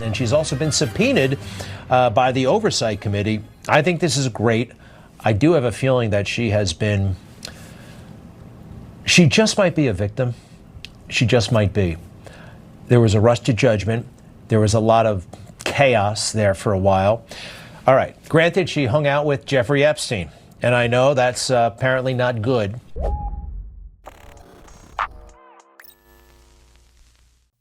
And she's also been subpoenaed by the Oversight Committee. I think this is great. I do have a feeling that she just might be a victim. She just might be. There was a rush to judgment. There was a lot of chaos there for a while. All right, granted, she hung out with Jeffrey Epstein, and I know that's apparently not good.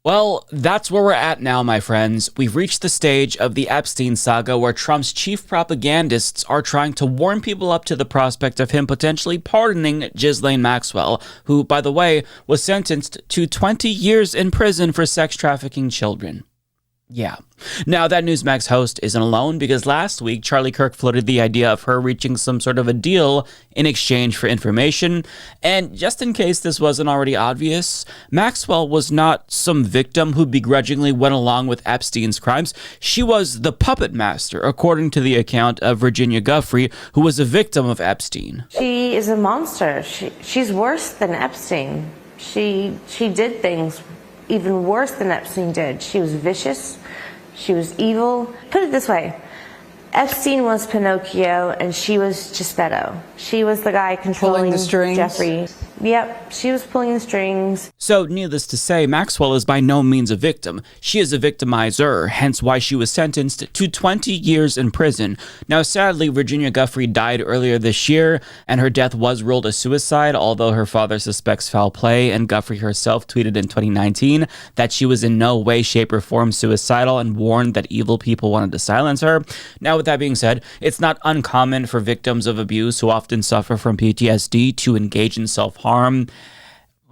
Well, that's where we're at now, my friends. We've reached the stage of the Epstein saga where Trump's chief propagandists are trying to warm people up to the prospect of him potentially pardoning Ghislaine Maxwell, who, by the way, was sentenced to 20 years in prison for sex trafficking children. Yeah. Now, that Newsmax host isn't alone, because last week, Charlie Kirk floated the idea of her reaching some sort of a deal in exchange for information. And just in case this wasn't already obvious, Maxwell was not some victim who begrudgingly went along with Epstein's crimes. She was the puppet master, according to the account of Virginia Giuffre, who was a victim of Epstein. She is a monster. She's worse than Epstein. She did things even worse than Epstein did. She was vicious. She was evil. Put it this way. Epstein was Pinocchio and she was Geppetto. She was the guy controlling the strings. Jeffrey. Yep, she was pulling the strings. So, needless to say, Maxwell is by no means a victim. She is a victimizer, hence why she was sentenced to 20 years in prison. Now, sadly, Virginia Giuffre died earlier this year, and her death was ruled a suicide, although her father suspects foul play, and Giuffre herself tweeted in 2019 that she was in no way, shape, or form suicidal and warned that evil people wanted to silence her. Now, with that being said, it's not uncommon for victims of abuse who often suffer from PTSD to engage in self-harm.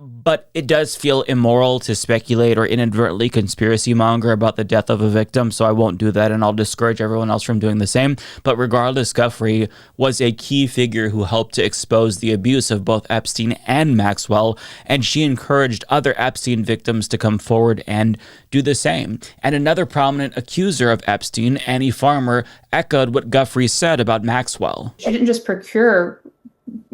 But it does feel immoral to speculate or inadvertently conspiracy monger about the death of a victim, so I won't do that, and I'll discourage everyone else from doing the same. But regardless, Giuffre was a key figure who helped to expose the abuse of both Epstein and Maxwell, and she encouraged other Epstein victims to come forward and do the same. And another prominent accuser of Epstein, Annie Farmer, echoed what Giuffre said about Maxwell. She didn't just procure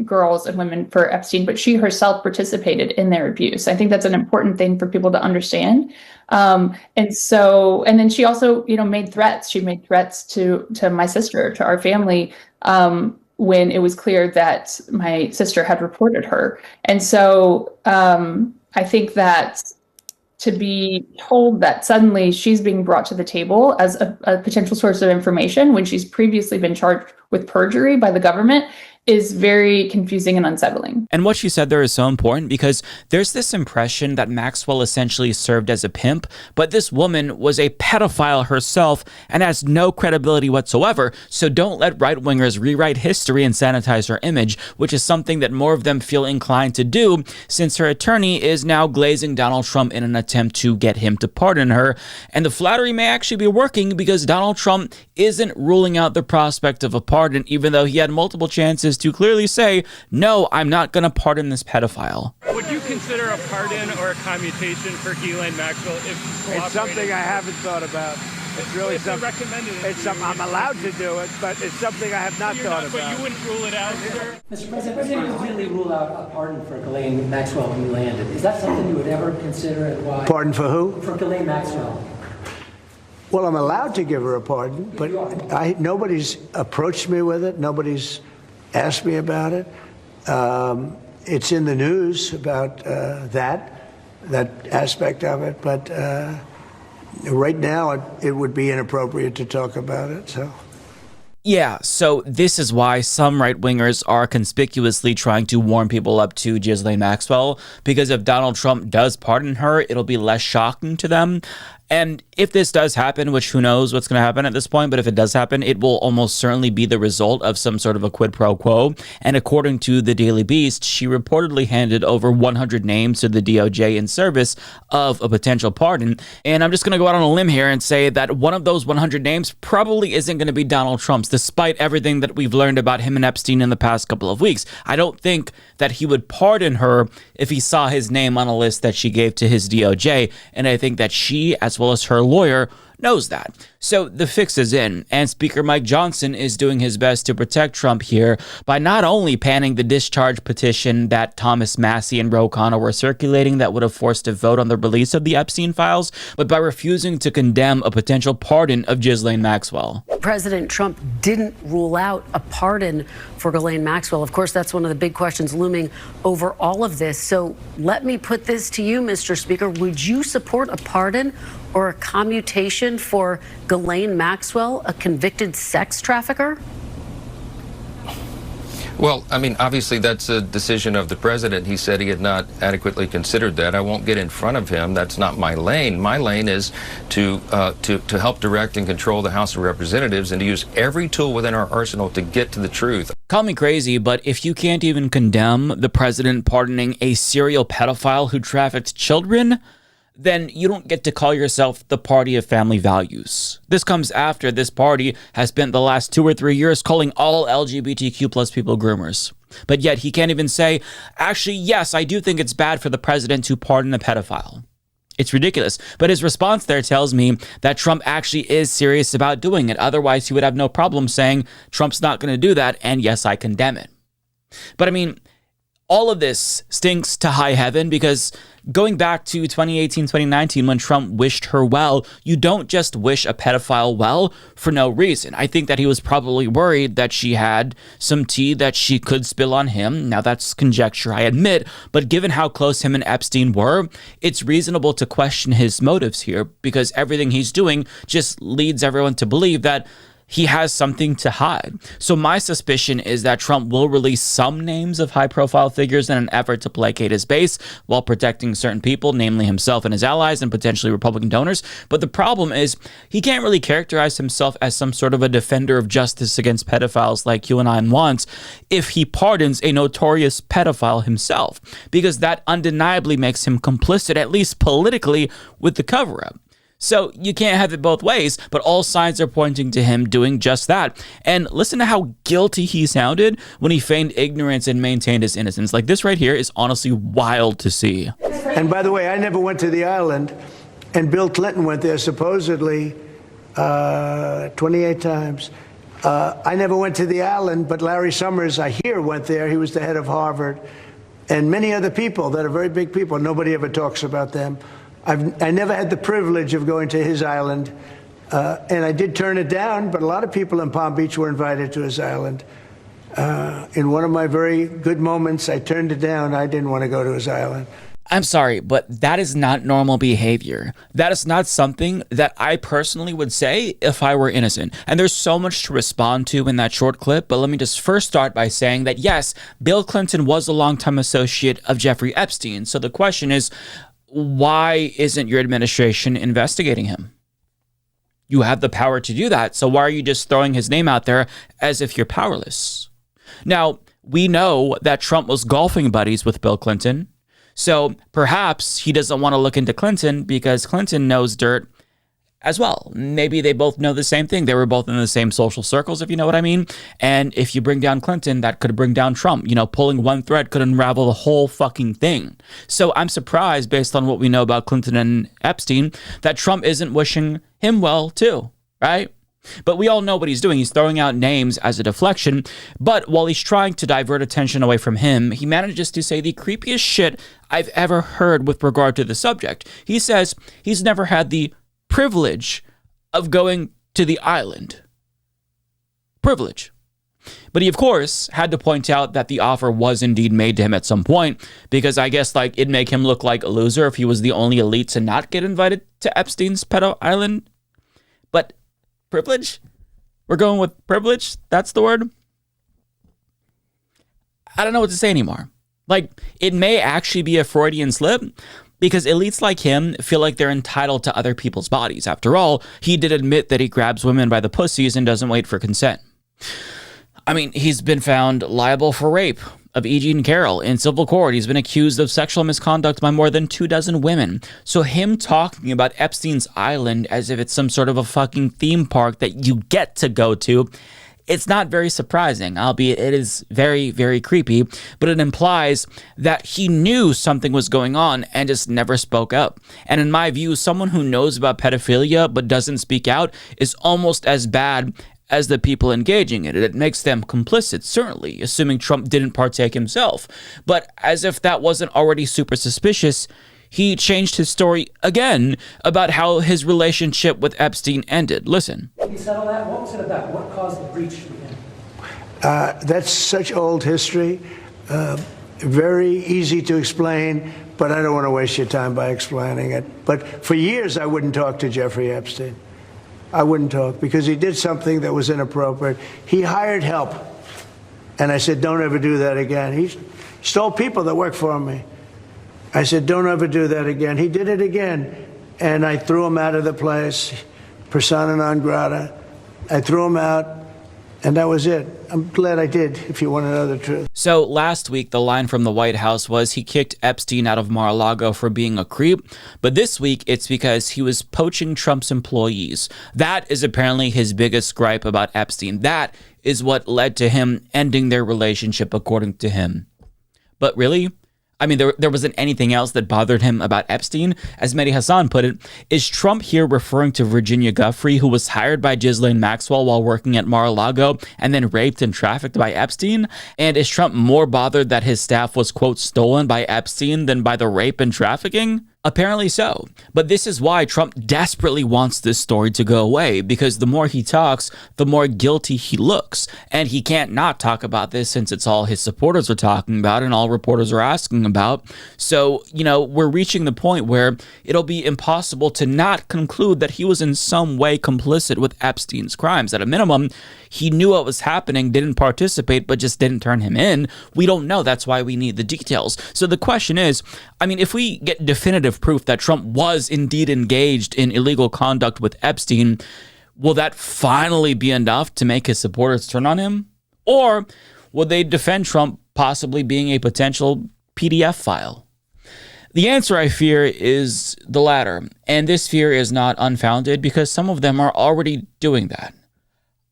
girls and women for Epstein, but she herself participated in their abuse. I think that's an important thing for people to understand. And then she also, made threats. She made threats to my sister, to our family, when it was clear that my sister had reported her. And so I think that to be told that suddenly she's being brought to the table as a potential source of information when she's previously been charged with perjury by the government is very confusing and unsettling. And what she said there is so important because there's this impression that Maxwell essentially served as a pimp, but this woman was a pedophile herself and has no credibility whatsoever. So don't let right-wingers rewrite history and sanitize her image, which is something that more of them feel inclined to do since her attorney is now glazing Donald Trump in an attempt to get him to pardon her. And the flattery may actually be working because Donald Trump isn't ruling out the prospect of a pardon, even though he had multiple chances to clearly say, no, I'm not going to pardon this pedophile. Would you consider a pardon or a commutation for Ghislaine Maxwell if she's cooperating? It's something I haven't thought about. It's really something. It's something I'm allowed to do it, but it's something I have not thought about. But you wouldn't rule it out, sir? Mr. President, we didn't completely rule out a pardon for Ghislaine Maxwell when you landed. Is that something you would ever consider, and why? Pardon for who? For Ghislaine Maxwell. Well, I'm allowed to give her a pardon, but nobody's approached me with it. Nobody's asked me about it. It's in the news about that aspect of it, but right now it would be inappropriate to talk about it. So. Yeah, so this is why some right-wingers are conspicuously trying to warm people up to Ghislaine Maxwell, because if Donald Trump does pardon her, it'll be less shocking to them. And if this does happen, which who knows what's going to happen at this point, but if it does happen, it will almost certainly be the result of some sort of a quid pro quo. And according to the Daily Beast, she reportedly handed over 100 names to the DOJ in service of a potential pardon. And I'm just going to go out on a limb here and say that one of those 100 names probably isn't going to be Donald Trump's, despite everything that we've learned about him and Epstein in the past couple of weeks. I don't think that he would pardon her if he saw his name on a list that she gave to his DOJ. And I think that she, as well as her lawyer, knows that. So the fix is in, and Speaker Mike Johnson is doing his best to protect Trump here by not only panning the discharge petition that Thomas Massie and Ro Khanna were circulating that would have forced a vote on the release of the Epstein files, but by refusing to condemn a potential pardon of Ghislaine Maxwell. President Trump didn't rule out a pardon for Ghislaine Maxwell. Of course, that's one of the big questions looming over all of this. So let me put this to you, Mr. Speaker. Would you support a pardon or a commutation for Ghislaine Maxwell, a convicted sex trafficker? Well, I mean, obviously that's a decision of the president. He said he had not adequately considered that. I won't get in front of him. That's not my lane. My lane is to help direct and control the House of Representatives and to use every tool within our arsenal to get to the truth. Call me crazy, but if you can't even condemn the president pardoning a serial pedophile who trafficked children, then you don't get to call yourself the party of family values. This comes after this party has spent the last 2 or 3 years calling all LGBTQ plus people groomers. But yet he can't even say, actually, yes, I do think it's bad for the president to pardon a pedophile. It's ridiculous. But his response there tells me that Trump actually is serious about doing it. Otherwise, he would have no problem saying Trump's not going to do that, and yes, I condemn it. But I mean, all of this stinks to high heaven because going back to 2018, 2019, when Trump wished her well, you don't just wish a pedophile well for no reason. I think that he was probably worried that she had some tea that she could spill on him. Now, that's conjecture, I admit, but given how close him and Epstein were, it's reasonable to question his motives here because everything he's doing just leads everyone to believe that he has something to hide. So my suspicion is that Trump will release some names of high-profile figures in an effort to placate his base while protecting certain people, namely himself and his allies and potentially Republican donors. But the problem is he can't really characterize himself as some sort of a defender of justice against pedophiles like QAnon wants if he pardons a notorious pedophile himself, because that undeniably makes him complicit, at least politically, with the cover-up. So you can't have it both ways, but all signs are pointing to him doing just that. And listen to how guilty he sounded when he feigned ignorance and maintained his innocence. Like, this right here is honestly wild to see. And by the way, I never went to the island, and Bill Clinton went there supposedly 28 times. I never went to the island, but Larry Summers, I hear, went there. He was the head of Harvard. And many other people that are very big people. Nobody ever talks about them. I never had the privilege of going to his island, and I did turn it down, but a lot of people in Palm Beach were invited to his island. In one of my very good moments, I turned it down. I didn't want to go to his island. I'm sorry, but that is not normal behavior. That is not something that I personally would say if I were innocent. And there's so much to respond to in that short clip, but let me just first start by saying that yes, Bill Clinton was a longtime associate of Jeffrey Epstein. So the question is, why isn't your administration investigating him? You have the power to do that, so why are you just throwing his name out there as if you're powerless? Now, we know that Trump was golfing buddies with Bill Clinton, so perhaps he doesn't want to look into Clinton because Clinton knows dirt as well. Maybe they both know the same thing. They were both in the same social circles, if you know what I mean. And if you bring down Clinton, that could bring down Trump. You know, pulling one thread could unravel the whole fucking thing. So I'm surprised, based on what we know about Clinton and Epstein, that Trump isn't wishing him well too, right? But we all know what he's doing. He's throwing out names as a deflection. But while he's trying to divert attention away from him, he manages to say the creepiest shit I've ever heard with regard to the subject. He says he's never had the privilege of going to the island. Privilege. But he, of course, had to point out that the offer was indeed made to him at some point, because I guess like it'd make him look like a loser if he was the only elite to not get invited to Epstein's pedo island. But privilege? We're going with privilege? That's the word? I don't know what to say anymore. Like, it may actually be a Freudian slip, because elites like him feel like they're entitled to other people's bodies. After all, he did admit that he grabs women by the pussies and doesn't wait for consent. I mean, he's been found liable for rape of E. Jean Carroll in civil court. He's been accused of sexual misconduct by more than 24 women. So him talking about Epstein's island as if it's some sort of a fucking theme park that you get to go to It's not very surprising, albeit it is very, very creepy, but it implies that he knew something was going on and just never spoke up. And in my view, someone who knows about pedophilia but doesn't speak out is almost as bad as the people engaging in it. It makes them complicit, certainly, assuming Trump didn't partake himself. But as if that wasn't already super suspicious, he changed his story again about how his relationship with Epstein ended. Listen. Can you settle that? What was it about? What caused the breach to begin? That's such old history. Very easy to explain, but I don't want to waste your time by explaining it. But for years, I wouldn't talk to Jeffrey Epstein. I wouldn't talk because he did something that was inappropriate. He hired help. And I said, don't ever do that again. He stole people that work for me. I said, don't ever do that again. He did it again. And I threw him out of the place, persona non grata. I threw him out, and that was it. I'm glad I did, if you want to know the truth. So last week, the line from the White House was he kicked Epstein out of Mar-a-Lago for being a creep. But this week, it's because he was poaching Trump's employees. That is apparently his biggest gripe about Epstein. That is what led to him ending their relationship, according to him. But really? I mean, there wasn't anything else that bothered him about Epstein. As Mehdi Hassan put it, is Trump here referring to Virginia Giuffre, who was hired by Ghislaine Maxwell while working at Mar-a-Lago and then raped and trafficked by Epstein? And is Trump more bothered that his staff was, quote, stolen by Epstein than by the rape and trafficking? Apparently so. But this is why Trump desperately wants this story to go away, because the more he talks, the more guilty he looks. And he can't not talk about this since it's all his supporters are talking about and all reporters are asking about. So, we're reaching the point where it'll be impossible to not conclude that he was in some way complicit with Epstein's crimes. At a minimum, he knew what was happening, didn't participate, but just didn't turn him in. We don't know. That's why we need the details. So the question is, if we get definitive proof that Trump was indeed engaged in illegal conduct with Epstein, will that finally be enough to make his supporters turn on him? Or will they defend Trump possibly being a potential PDF file? The answer, I fear, is the latter. And this fear is not unfounded because some of them are already doing that.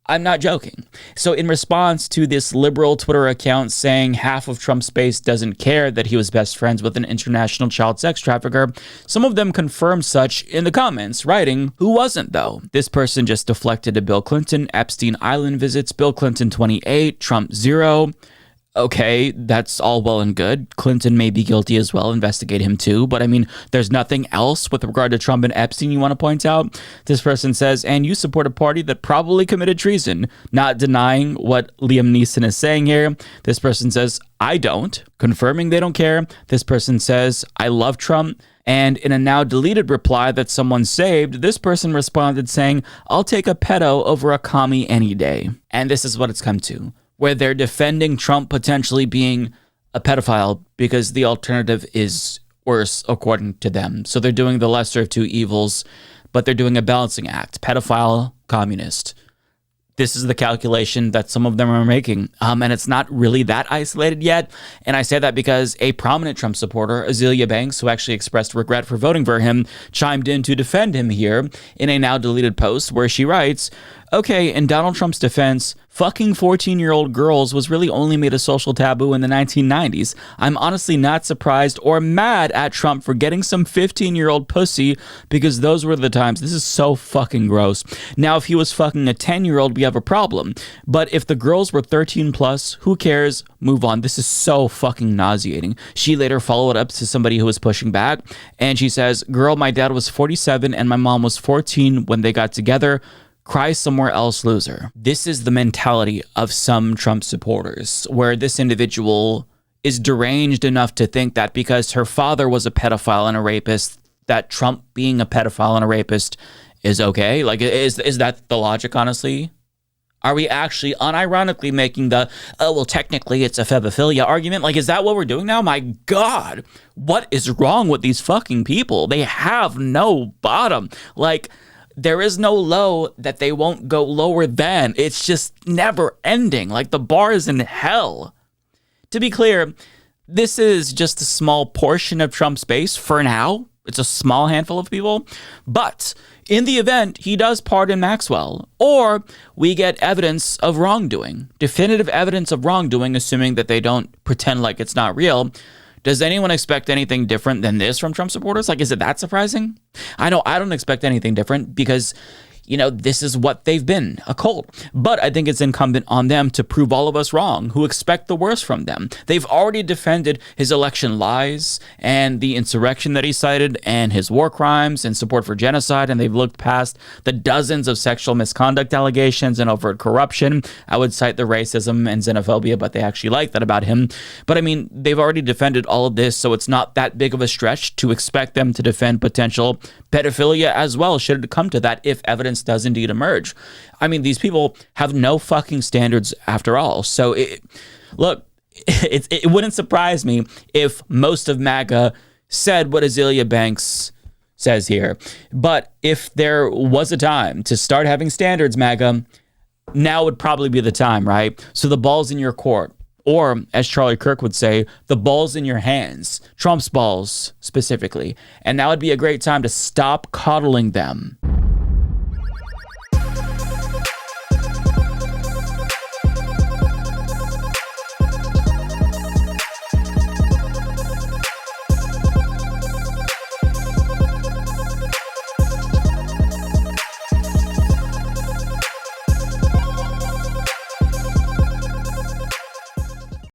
I'm not joking. So in response to this liberal Twitter account saying half of Trump's base doesn't care that he was best friends with an international child sex trafficker, some of them confirmed such in the comments, writing, "Who wasn't though?" This person just deflected to Bill Clinton, Epstein Island visits, Bill Clinton 28, Trump 0. Okay, that's all well and good. Clinton may be guilty as well. Investigate him too. But there's nothing else with regard to Trump and Epstein you want to point out? This person says, and you support a party that probably committed treason, not denying what Liam Neeson is saying here. This person says, I don't, confirming they don't care. This person says, I love Trump. And in a now deleted reply that someone saved, this person responded saying, I'll take a pedo over a commie any day. And this is what it's come to, where they're defending Trump potentially being a pedophile because the alternative is worse, according to them. So they're doing the lesser of two evils, but they're doing a balancing act. Pedophile, communist. This is the calculation that some of them are making. And it's not really that isolated yet. And I say that because a prominent Trump supporter, Azealia Banks, who actually expressed regret for voting for him, chimed in to defend him here in a now deleted post where she writes, okay, in Donald Trump's defense, fucking 14-year-old girls was really only made a social taboo in the 1990s. I'm honestly not surprised or mad at Trump for getting some 15-year-old pussy because those were the times. This is so fucking gross. Now, if he was fucking a 10-year-old, we have a problem. But if the girls were 13 plus, who cares? Move on. This is so fucking nauseating. She later followed up to somebody who was pushing back, and she says, girl, my dad was 47 and my mom was 14 when they got together. Cry somewhere else, loser. This is the mentality of some Trump supporters, where this individual is deranged enough to think that because her father was a pedophile and a rapist, that Trump being a pedophile and a rapist is okay. Like, is that the logic, honestly? Are we actually unironically making the, oh, well, technically it's a pedophilia argument? Like, is that what we're doing now? My God, what is wrong with these fucking people? They have no bottom. Like, there is no low that they won't go lower than. It's just never ending. Like, the bar is in hell. To be clear, this is just a small portion of Trump's base for now. It's a small handful of people. But in the event he does pardon Maxwell, or we get evidence of wrongdoing, definitive evidence of wrongdoing, assuming that they don't pretend like it's not real, does anyone expect anything different than this from Trump supporters? Like, is it that surprising? I know I don't expect anything different because, you know, this is what they've been, a cult. But I think it's incumbent on them to prove all of us wrong who expect the worst from them. They've already defended his election lies and the insurrection that he cited and his war crimes and support for genocide, and they've looked past the dozens of sexual misconduct allegations and overt corruption. I would cite the racism and xenophobia, but they actually like that about him. But I mean, they've already defended all of this, so it's not that big of a stretch to expect them to defend potential pedophilia as well, should it come to that, if evidence does indeed emerge. I mean, these people have no fucking standards after all. So, look, it wouldn't surprise me if most of MAGA said what Azealia Banks says here. But if there was a time to start having standards, MAGA, now would probably be the time, right? So the ball's in your court. Or, as Charlie Kirk would say, the ball's in your hands. Trump's balls, specifically. And now would be a great time to stop coddling them